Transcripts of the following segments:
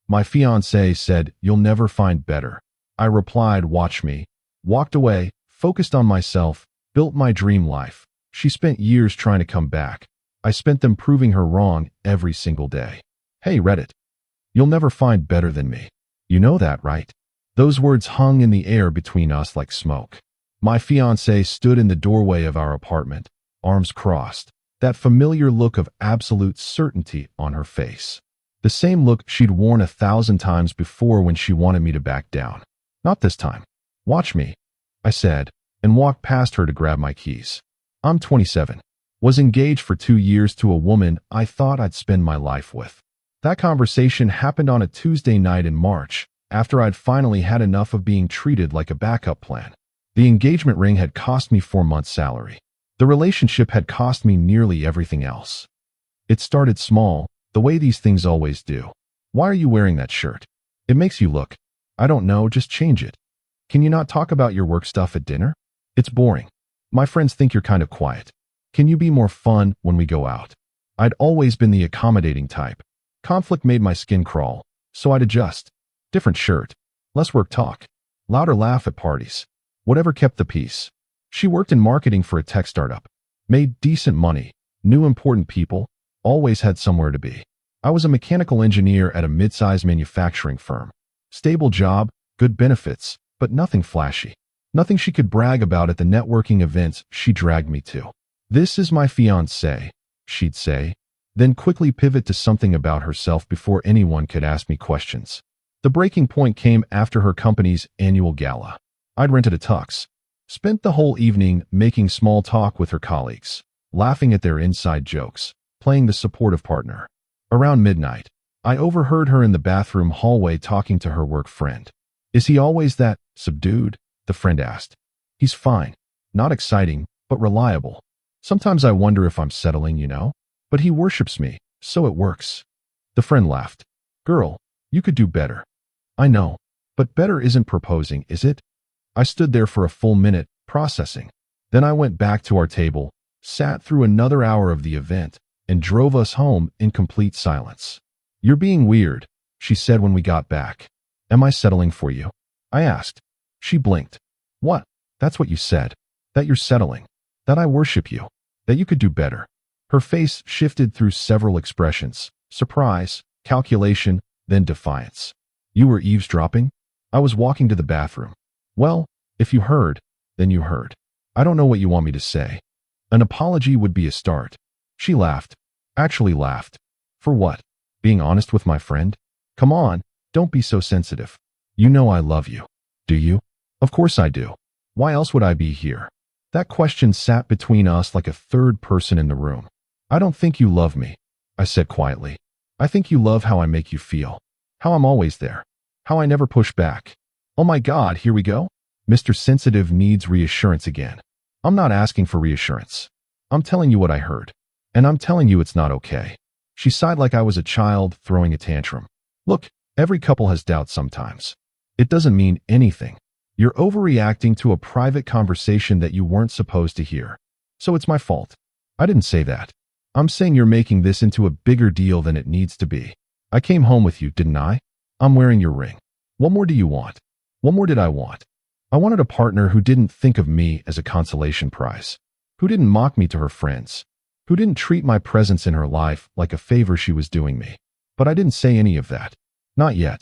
My fiancé said, "You'll never find better." I replied, "Watch me." Walked away, focused on myself, built my dream life. She spent years trying to come back. I spent them proving her wrong every single day. Hey Reddit, you'll never find better than me. You know that, right? Those words hung in the air between us like smoke. My fiancé stood in the doorway of our apartment, arms crossed, that familiar look of absolute certainty on her face. The same look she'd worn 1,000 times before when she wanted me to back down. Not this time. Watch me, I said, and walked past her to grab my keys. I'm 27. Was engaged for 2 years to a woman I thought I'd spend my life with. That conversation happened on a Tuesday night in March, after I'd finally had enough of being treated like a backup plan. The engagement ring had cost me 4 months' salary. The relationship had cost me nearly everything else. It started small, the way these things always do. Why are you wearing that shirt? It makes you look. I don't know, just change it. Can you not talk about your work stuff at dinner? It's boring. My friends think you're kind of quiet. Can you be more fun when we go out? I'd always been the accommodating type. Conflict made my skin crawl, so I'd adjust. Different shirt. Less work talk. Louder laugh at parties. Whatever kept the peace. She worked in marketing for a tech startup. Made decent money. Knew important people. Always had somewhere to be. I was a mechanical engineer at a mid-sized manufacturing firm. Stable job, good benefits, but nothing flashy. Nothing she could brag about at the networking events she dragged me to. "This is my fiancé," she'd say, then quickly pivot to something about herself before anyone could ask me questions. The breaking point came after her company's annual gala. I'd rented a tux. Spent the whole evening making small talk with her colleagues, laughing at their inside jokes, playing the supportive partner. Around midnight, I overheard her in the bathroom hallway talking to her work friend. "Is he always that subdued?" the friend asked. "He's fine. Not exciting, but reliable. Sometimes I wonder if I'm settling, you know? But he worships me, so it works." The friend laughed. "Girl, you could do better." "I know, but better isn't proposing, is it?" I stood there for a full minute, processing. Then I went back to our table, sat through another hour of the event, and drove us home in complete silence. "You're being weird," she said when we got back. "Am I settling for you?" I asked. She blinked. "What? That's what you said. That you're settling. That I worship you. That you could do better." Her face shifted through several expressions: surprise, calculation, then defiance. "You were eavesdropping?" I was walking to the bathroom. "Well, if you heard, then you heard. I don't know what you want me to say." An apology would be a start. She laughed. Actually laughed. "For what? Being honest with my friend? Come on, don't be so sensitive. You know I love you. Do you?" "Of course I do. Why else would I be here?" That question sat between us like a third person in the room. "I don't think you love me," I said quietly. "I think you love how I make you feel. How I'm always there. How I never push back." Oh my God, here we go? Mr. Sensitive needs reassurance again. I'm not asking for reassurance. I'm telling you what I heard. And I'm telling you it's not okay. She sighed like I was a child throwing a tantrum. "Look, every couple has doubts sometimes. It doesn't mean anything. You're overreacting to a private conversation that you weren't supposed to hear. So it's my fault." "I didn't say that. I'm saying you're making this into a bigger deal than it needs to be. I came home with you, didn't I? I'm wearing your ring. What more do you want?" What more did I want? I wanted a partner who didn't think of me as a consolation prize, who didn't mock me to her friends, who didn't treat my presence in her life like a favor she was doing me. But I didn't say any of that. Not yet.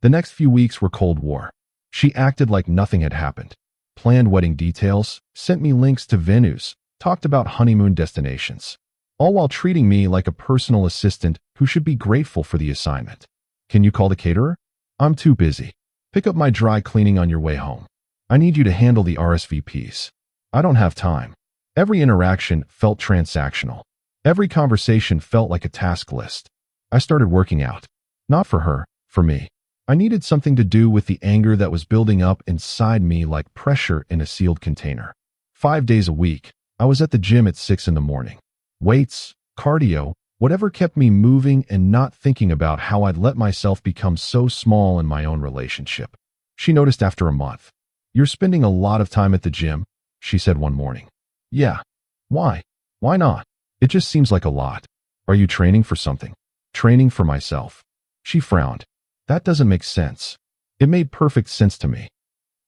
The next few weeks were Cold War. She acted like nothing had happened. Planned wedding details, sent me links to venues, talked about honeymoon destinations, all while treating me like a personal assistant who should be grateful for the assignment. "Can you call the caterer?" "I'm too busy. Pick up my dry cleaning on your way home. I need you to handle the RSVPs. I don't have time." Every interaction felt transactional. Every conversation felt like a task list. I started working out. Not for her, for me. I needed something to do with the anger that was building up inside me like pressure in a sealed container. 5 days a week, I was at the gym at 6 in the morning. Weights, cardio, whatever kept me moving and not thinking about how I'd let myself become so small in my own relationship. She noticed after a month. "You're spending a lot of time at the gym," she said one morning. "Yeah. Why? Why not? It just seems like a lot." "Are you training for something?" "Training for myself." She frowned. That doesn't make sense. It made perfect sense to me.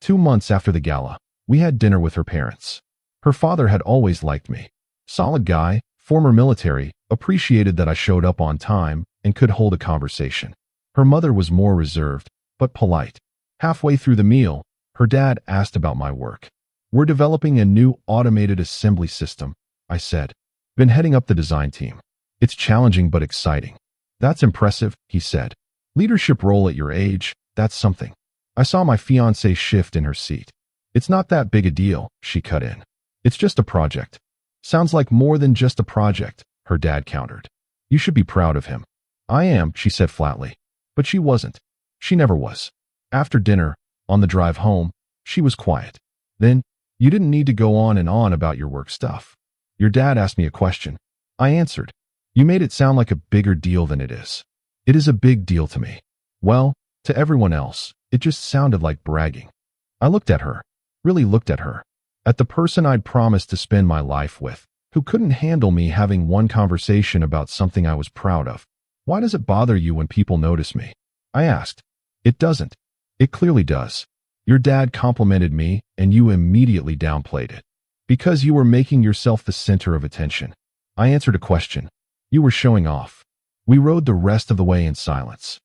2 months after the gala, we had dinner with her parents. Her father had always liked me. Solid guy, former military, appreciated that I showed up on time and could hold a conversation. Her mother was more reserved, but polite. Halfway through the meal, her dad asked about my work. We're developing a new automated assembly system, I said. Been heading up the design team. It's challenging but exciting. That's impressive, he said. Leadership role at your age, that's something. I saw my fiancée shift in her seat. It's not that big a deal, she cut in. It's just a project. Sounds like more than just a project, her dad countered. You should be proud of him. I am, she said flatly. But she wasn't. She never was. After dinner, on the drive home, she was quiet. Then, you didn't need to go on and on about your work stuff. Your dad asked me a question. I answered. You made it sound like a bigger deal than it is. It is a big deal to me. Well, to everyone else, it just sounded like bragging. I looked at her, really looked at her, at the person I'd promised to spend my life with, who couldn't handle me having one conversation about something I was proud of. Why does it bother you when people notice me? I asked. It doesn't. It clearly does. Your dad complimented me, and you immediately downplayed it. Because you were making yourself the center of attention. I answered a question. You were showing off. We rode the rest of the way in silence.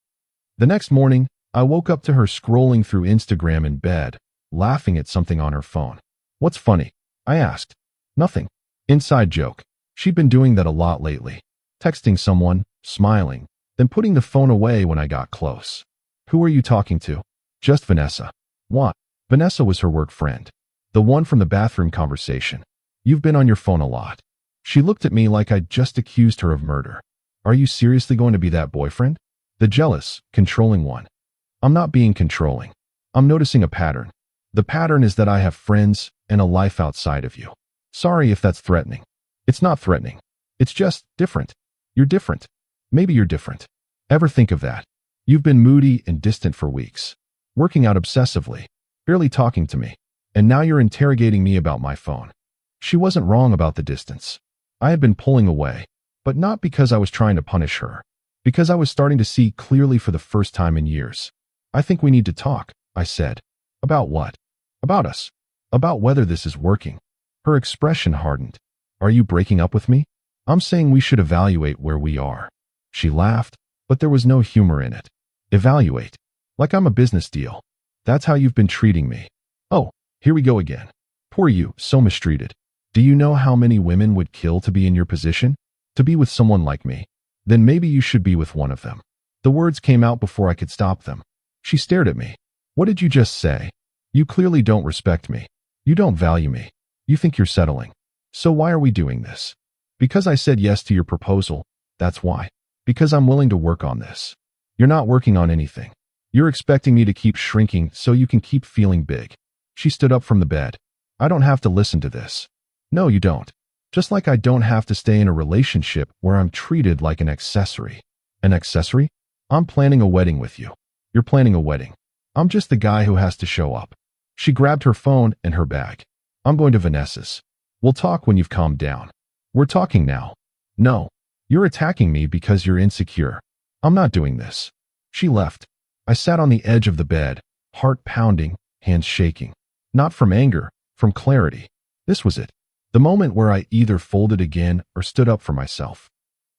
The next morning, I woke up to her scrolling through Instagram in bed, laughing at something on her phone. What's funny? I asked. Nothing. Inside joke. She'd been doing that a lot lately. Texting someone, smiling, then putting the phone away when I got close. Who are you talking to? Just Vanessa. What? Vanessa was her work friend. The one from the bathroom conversation. You've been on your phone a lot. She looked at me like I'd just accused her of murder. Are you seriously going to be that boyfriend? The jealous, controlling one. I'm not being controlling. I'm noticing a pattern. The pattern is that I have friends and a life outside of you. Sorry if that's threatening. It's not threatening. It's just different. You're different. Maybe you're different. Ever think of that? You've been moody and distant for weeks. Working out obsessively. Barely talking to me. And now you're interrogating me about my phone. She wasn't wrong about the distance. I had been pulling away, but not because I was trying to punish her. Because I was starting to see clearly for the first time in years. I think we need to talk, I said. About what? About us. About whether this is working. Her expression hardened. Are you breaking up with me? I'm saying we should evaluate where we are. She laughed, but there was no humor in it. Evaluate. Like I'm a business deal. That's how you've been treating me. Oh, here we go again. Poor you, so mistreated. Do you know how many women would kill to be in your position? To be with someone like me? Then maybe you should be with one of them. The words came out before I could stop them. She stared at me. What did you just say? You clearly don't respect me. You don't value me. You think you're settling. So why are we doing this? Because I said yes to your proposal, that's why. Because I'm willing to work on this. You're not working on anything. You're expecting me to keep shrinking so you can keep feeling big. She stood up from the bed. I don't have to listen to this. No, you don't. Just like I don't have to stay in a relationship where I'm treated like an accessory. An accessory? I'm planning a wedding with you. You're planning a wedding. I'm just the guy who has to show up. She grabbed her phone and her bag. I'm going to Vanessa's. We'll talk when you've calmed down. We're talking now. No. You're attacking me because you're insecure. I'm not doing this. She left. I sat on the edge of the bed, heart pounding, hands shaking. Not from anger, from clarity. This was it. The moment where I either folded again or stood up for myself.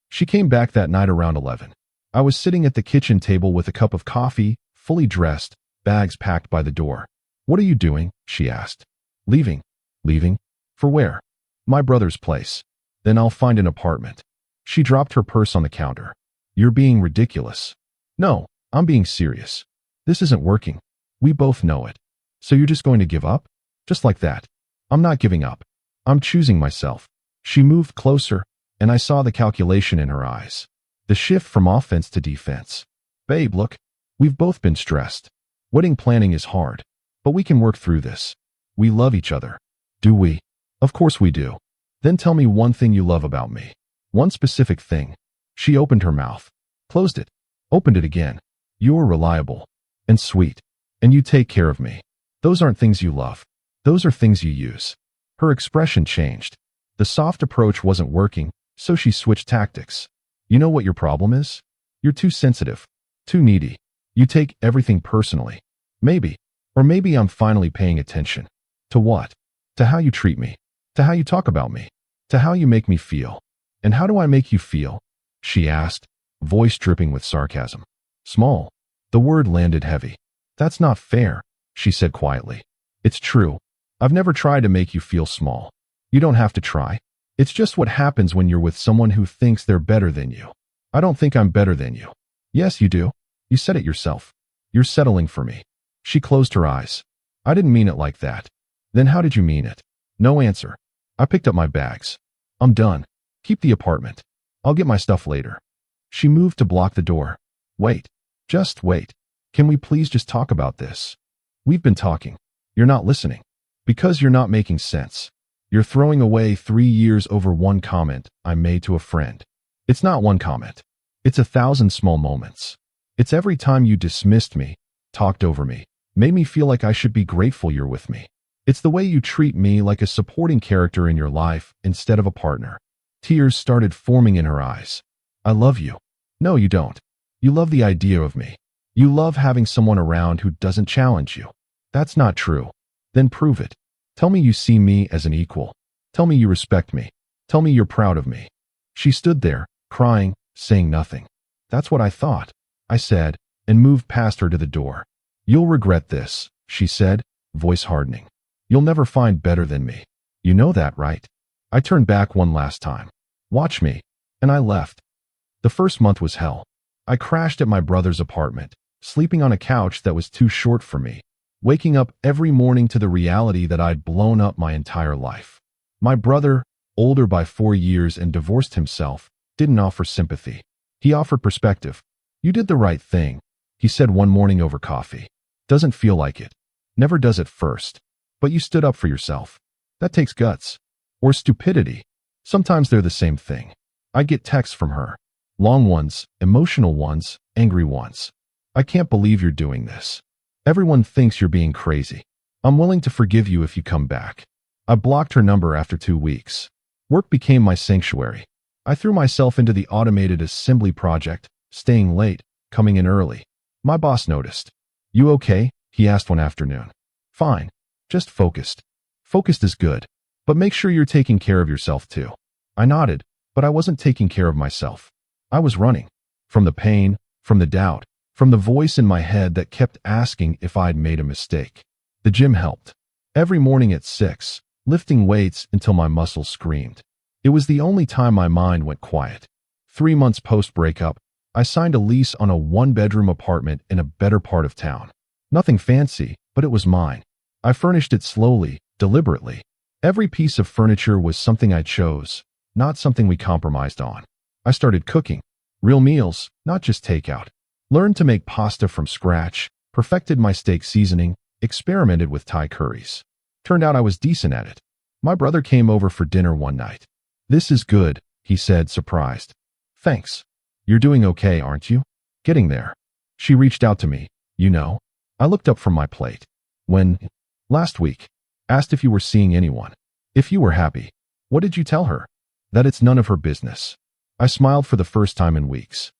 She came back that night around 11. I was sitting at the kitchen table with a cup of coffee, fully dressed, bags packed by the door. What are you doing? She asked. Leaving. Leaving? For where? My brother's place. Then I'll find an apartment. She dropped her purse on the counter. You're being ridiculous. No, I'm being serious. This isn't working. We both know it. So you're just going to give up? Just like that. I'm not giving up. I'm choosing myself. She moved closer, and I saw the calculation in her eyes. The shift from offense to defense. Babe, look. We've both been stressed. Wedding planning is hard. But we can work through this. We love each other. Do we? Of course we do. Then tell me one thing you love about me. One specific thing. She opened her mouth. Closed it. Opened it again. You're reliable. And sweet. And you take care of me. Those aren't things you love. Those are things you use. Her expression changed. The soft approach wasn't working, so she switched tactics. You know what your problem is? You're too sensitive. Too needy. You take everything personally. Maybe. Or maybe I'm finally paying attention. To what? To how you treat me. To how you talk about me. To how you make me feel. And how do I make you feel? She asked, voice dripping with sarcasm. Small. The word landed heavy. That's not fair, she said quietly. It's true. I've never tried to make you feel small. You don't have to try. It's just what happens when you're with someone who thinks they're better than you. I don't think I'm better than you. Yes, you do. You said it yourself. You're settling for me. She closed her eyes. I didn't mean it like that. Then how did you mean it? No answer. I picked up my bags. I'm done. Keep the apartment. I'll get my stuff later. She moved to block the door. Wait. Just wait. Can we please just talk about this? We've been talking. You're not listening. Because you're not making sense. You're throwing away 3 years over one comment I made to a friend. It's not one comment. It's 1,000 small moments. It's every time you dismissed me, talked over me, made me feel like I should be grateful you're with me. It's the way you treat me like a supporting character in your life instead of a partner. Tears started forming in her eyes. I love you. No, you don't. You love the idea of me. You love having someone around who doesn't challenge you. That's not true. Then prove it. Tell me you see me as an equal. Tell me you respect me. Tell me you're proud of me. She stood there, crying, saying nothing. That's what I thought, I said, and moved past her to the door. You'll regret this, she said, voice hardening. You'll never find better than me. You know that, right? I turned back one last time. Watch me. And I left. The first month was hell. I crashed at my brother's apartment, sleeping on a couch that was too short for me, waking up every morning to the reality that I'd blown up my entire life. My brother, older by 4 years and divorced himself, didn't offer sympathy. He offered perspective. You did the right thing, he said one morning over coffee. Doesn't feel like it. Never does at first. But you stood up for yourself. That takes guts. Or stupidity. Sometimes they're the same thing. I get texts from her. Long ones, emotional ones, angry ones. I can't believe you're doing this. Everyone thinks you're being crazy. I'm willing to forgive you if you come back. I blocked her number after 2 weeks. Work became my sanctuary. I threw myself into the automated assembly project, staying late, coming in early. My boss noticed. You okay? He asked one afternoon. Fine. Just focused. Focused is good. But make sure you're taking care of yourself too. I nodded, but I wasn't taking care of myself. I was running. From the pain, from the doubt, from the voice in my head that kept asking if I'd made a mistake. The gym helped. Every morning at 6, lifting weights until my muscles screamed. It was the only time my mind went quiet. 3 months post-breakup, I signed a lease on a 1-bedroom apartment in a better part of town. Nothing fancy, but it was mine. I furnished it slowly, deliberately. Every piece of furniture was something I chose, not something we compromised on. I started cooking. Real meals, not just takeout. Learned to make pasta from scratch, perfected my steak seasoning, experimented with Thai curries. Turned out I was decent at it. My brother came over for dinner one night. This is good, he said, surprised. Thanks. You're doing okay, aren't you? Getting there. She reached out to me, you know. I looked up from my plate. When? Last week. Asked if you were seeing anyone. If you were happy. What did you tell her? That it's none of her business. I smiled for the first time in weeks.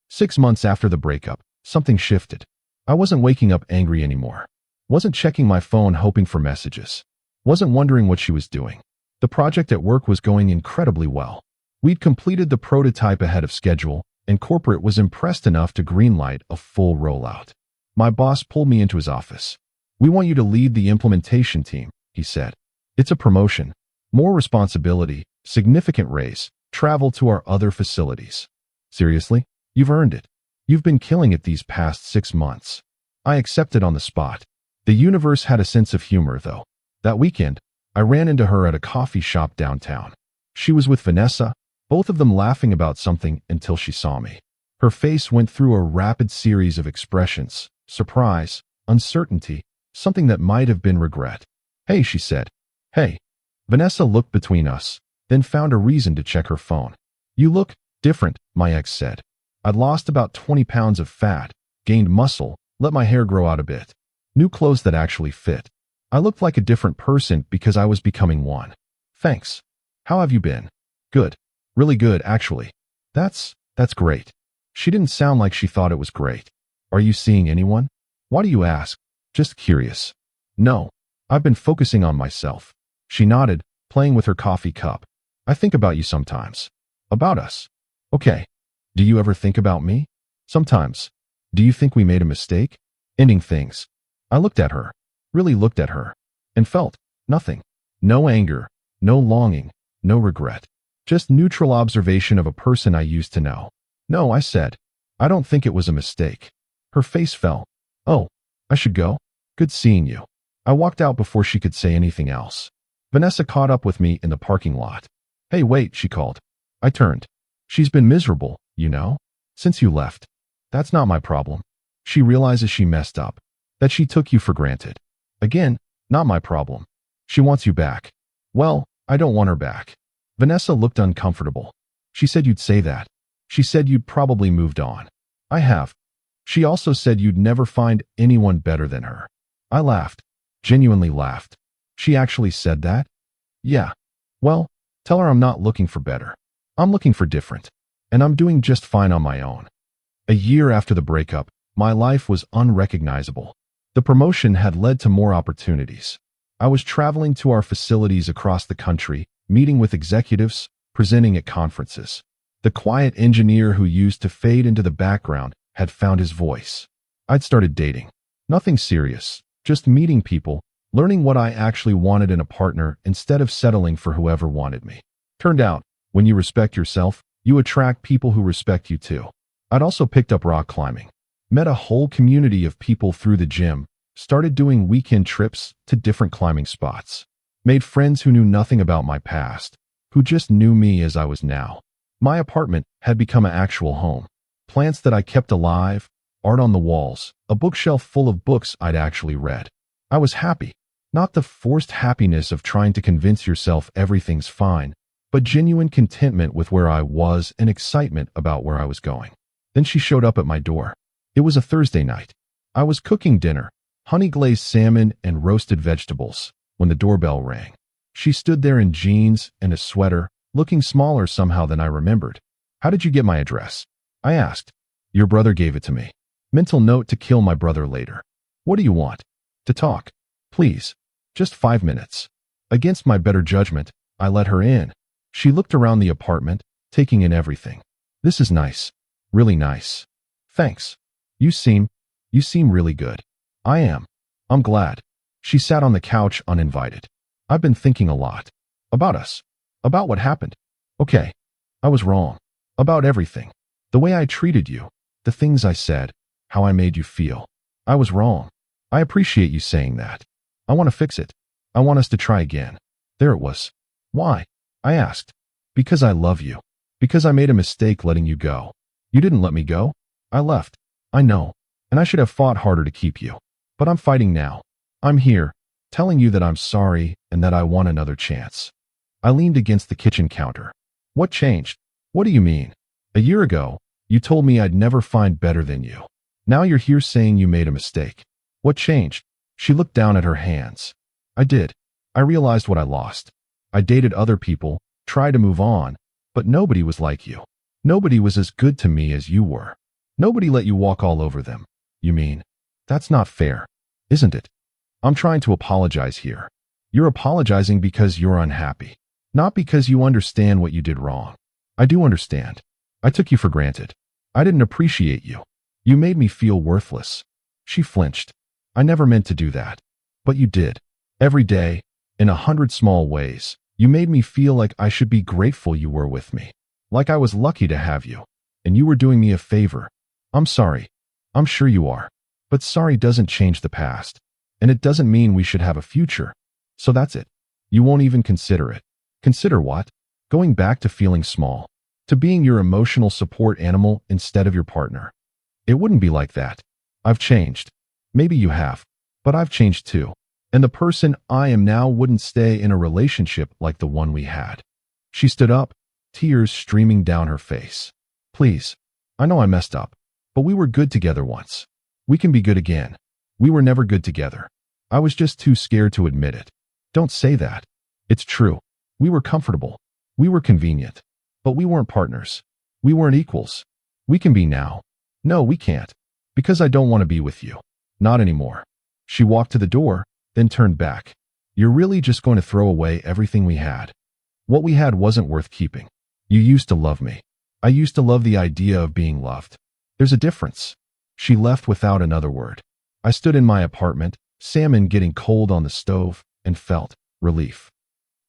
6 months after the breakup, something shifted. I wasn't waking up angry anymore. Wasn't checking my phone hoping for messages. Wasn't wondering what she was doing. The project at work was going incredibly well. We'd completed the prototype ahead of schedule, and corporate was impressed enough to greenlight a full rollout. My boss pulled me into his office. We want you to lead the implementation team, he said. It's a promotion. More responsibility, significant raise, travel to our other facilities. Seriously? You've earned it. You've been killing it these past 6 months. I accepted on the spot. The universe had a sense of humor, though. That weekend, I ran into her at a coffee shop downtown. She was with Vanessa, both of them laughing about something until she saw me. Her face went through a rapid series of expressions, surprise, uncertainty, something that might have been regret. Hey, she said. Hey. Vanessa looked between us, then found a reason to check her phone. You look different, my ex said. I'd lost about 20 pounds of fat, gained muscle, let my hair grow out a bit. New clothes that actually fit. I looked like a different person because I was becoming one. Thanks. How have you been? Good. Really good, actually. That's great. She didn't sound like she thought it was great. Are Are you seeing anyone? Why do you ask? Just curious. No. I've been focusing on myself. She nodded, playing with her coffee cup. I think about you sometimes. About us. Okay. Do you ever think about me? Sometimes. Do you think we made a mistake? Ending things. I looked at her. Really looked at her. And felt nothing. No anger. No longing. No regret. Just neutral observation of a person I used to know. No, I said. I don't think it was a mistake. Her face fell. Oh, I should go? Good seeing you. I walked out before she could say anything else. Vanessa caught up with me in the parking lot. Hey, wait, she called. I turned. She's been miserable, you know, since you left. That's not my problem. She realizes she messed up. That she took you for granted. Again, not my problem. She wants you back. Well, I don't want her back. Vanessa looked uncomfortable. She said you'd say that. She said you'd probably moved on. I have. She also said you'd never find anyone better than her. I laughed. Genuinely laughed. She actually said that? Yeah. Well, tell her I'm not looking for better. I'm looking for different. And I'm doing just fine on my own. A year after the breakup, my life was unrecognizable. The promotion had led to more opportunities. I was traveling to our facilities across the country, meeting with executives, presenting at conferences. The quiet engineer who used to fade into the background had found his voice. I'd started dating. Nothing serious, just meeting people, learning what I actually wanted in a partner instead of settling for whoever wanted me. Turned out, when you respect yourself, you attract people who respect you too. I'd also picked up rock climbing. Met a whole community of people through the gym, started doing weekend trips to different climbing spots. Made friends who knew nothing about my past, who just knew me as I was now. My apartment had become an actual home. Plants that I kept alive, art on the walls, a bookshelf full of books I'd actually read. I was happy. Not the forced happiness of trying to convince yourself everything's fine, but genuine contentment with where I was and excitement about where I was going. Then she showed up at my door. It was a Thursday night. I was cooking dinner, honey-glazed salmon and roasted vegetables, when the doorbell rang. She stood there in jeans and a sweater, looking smaller somehow than I remembered. How did you get my address? I asked. Your brother gave it to me. Mental note to kill my brother later. What do you want? To talk. Please. Just 5 minutes. Against my better judgment, I let her in. She looked around the apartment, taking in everything. This is nice. Really nice. Thanks. You seem really good. I am. I'm glad. She sat on the couch uninvited. I've been thinking a lot. About us. About what happened. Okay. I was wrong. About everything. The way I treated you. The things I said. How I made you feel. I was wrong. I appreciate you saying that. I want to fix it. I want us to try again. There it was. Why? I asked. Because I love you. Because I made a mistake letting you go. You didn't let me go. I left. I know. And I should have fought harder to keep you. But I'm fighting now. I'm here, telling you that I'm sorry and that I want another chance. I leaned against the kitchen counter. What changed? What do you mean? A year ago, you told me I'd never find better than you. Now you're here saying you made a mistake. What changed? She looked down at her hands. I did. I realized what I lost. I dated other people, tried to move on, but nobody was like you. Nobody was as good to me as you were. Nobody let you walk all over them. You mean? That's not fair, isn't it? I'm trying to apologize here. You're apologizing because you're unhappy, not because you understand what you did wrong. I do understand. I took you for granted. I didn't appreciate you. You made me feel worthless. She flinched. I never meant to do that. But you did. Every day, in 100 small ways, you made me feel like I should be grateful you were with me. Like I was lucky to have you. And you were doing me a favor. I'm sorry. I'm sure you are. But sorry doesn't change the past. And it doesn't mean we should have a future. So that's it. You won't even consider it. Consider what? Going back to feeling small. To being your emotional support animal instead of your partner. It wouldn't be like that. I've changed. Maybe you have. But I've changed too. And the person I am now wouldn't stay in a relationship like the one we had. She stood up, tears streaming down her face. Please. I know I messed up. But we were good together once. We can be good again. We were never good together. I was just too scared to admit it. Don't say that. It's true. We were comfortable. We were convenient. But we weren't partners. We weren't equals. We can be now. No, we can't. Because I don't want to be with you. Not anymore. She walked to the door, then turned back. You're really just going to throw away everything we had? What we had wasn't worth keeping. You used to love me. I used to love the idea of being loved. There's a difference. She left without another word. I stood in my apartment, salmon getting cold on the stove, and felt relief.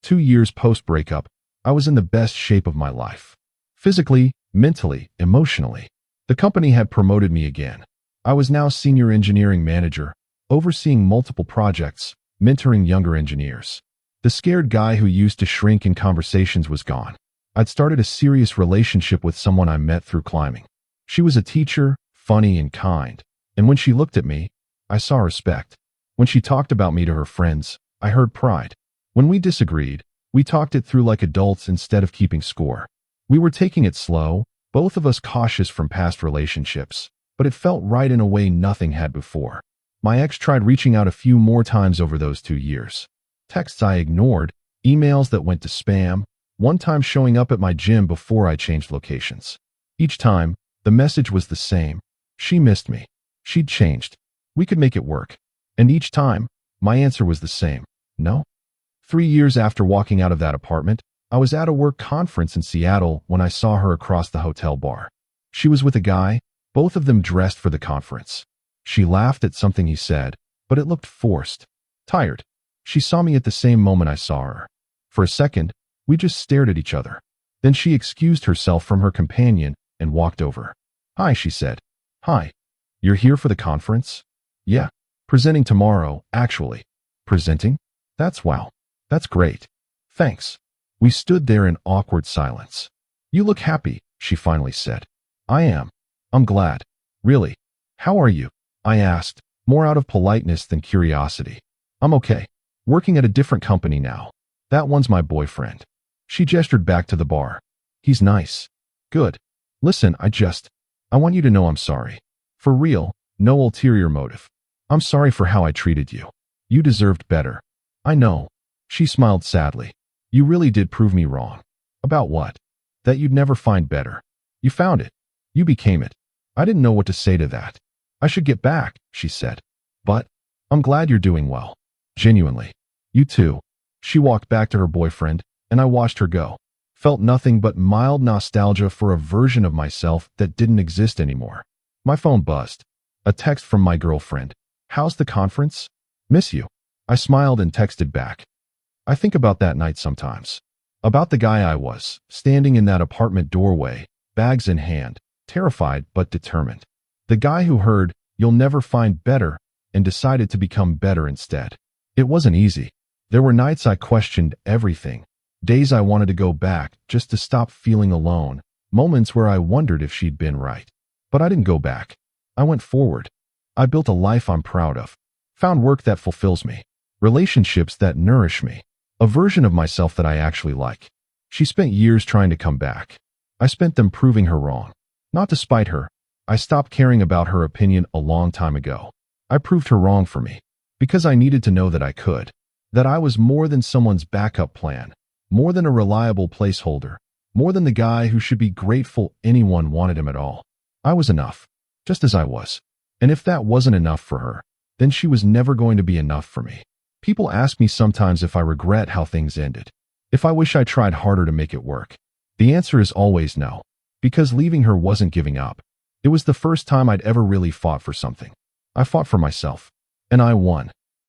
2 years post-breakup, I was in the best shape of my life. Physically, mentally, emotionally. The company had promoted me again. I was now senior engineering manager, overseeing multiple projects, mentoring younger engineers. The scared guy who used to shrink in conversations was gone. I'd started a serious relationship with someone I met through climbing. She was a teacher, funny and kind. And when she looked at me, I saw respect. When she talked about me to her friends, I heard pride. When we disagreed, we talked it through like adults instead of keeping score. We were taking it slow, both of us cautious from past relationships, but it felt right in a way nothing had before. My ex tried reaching out a few more times over those 2 years. Texts I ignored, emails that went to spam, one time showing up at my gym before I changed locations. Each time, the message was the same. She missed me. She'd changed. We could make it work. And each time, my answer was the same. No. 3 years after walking out of that apartment, I was at a work conference in Seattle when I saw her across the hotel bar. She was with a guy, both of them dressed for the conference. She laughed at something he said, but it looked forced. Tired. She saw me at the same moment I saw her. For a second, we just stared at each other. Then she excused herself from her companion and walked over. Hi, she said. Hi. You're here for the conference? Yeah. Presenting tomorrow, actually. Presenting? Wow. That's great. Thanks. We stood there in awkward silence. You look happy, she finally said. I am. I'm glad. Really. How are you? I asked, more out of politeness than curiosity. I'm okay. Working at a different company now. That one's my boyfriend. She gestured back to the bar. He's nice. Good. Listen, I want you to know I'm sorry. For real, no ulterior motive. I'm sorry for how I treated you. You deserved better. I know. She smiled sadly. You really did prove me wrong. About what? That you'd never find better. You found it. You became it. I didn't know what to say to that. I should get back, she said. But I'm glad you're doing well. Genuinely. You too. She walked back to her boyfriend, and I watched her go. Felt nothing but mild nostalgia for a version of myself that didn't exist anymore. My phone buzzed. A text from my girlfriend. How's the conference? Miss you. I smiled and texted back. I think about that night sometimes. About the guy I was, standing in that apartment doorway, bags in hand, terrified but determined. The guy who heard, "You'll never find better," and decided to become better instead. It wasn't easy. There were nights I questioned everything. Days I wanted to go back just to stop feeling alone. Moments where I wondered if she'd been right. But I didn't go back. I went forward. I built a life I'm proud of. Found work that fulfills me. Relationships that nourish me. A version of myself that I actually like. She spent years trying to come back. I spent them proving her wrong. Not to spite her. I stopped caring about her opinion a long time ago. I proved her wrong for me. Because I needed to know that I could. That I was more than someone's backup plan. More than a reliable placeholder. More than the guy who should be grateful anyone wanted him at all. I was enough. Just as I was. And if that wasn't enough for her, then she was never going to be enough for me. People ask me sometimes if I regret how things ended. If I wish I tried harder to make it work. The answer is always no. Because leaving her wasn't giving up. It was the first time I'd ever really fought for something. I fought for myself. And I won.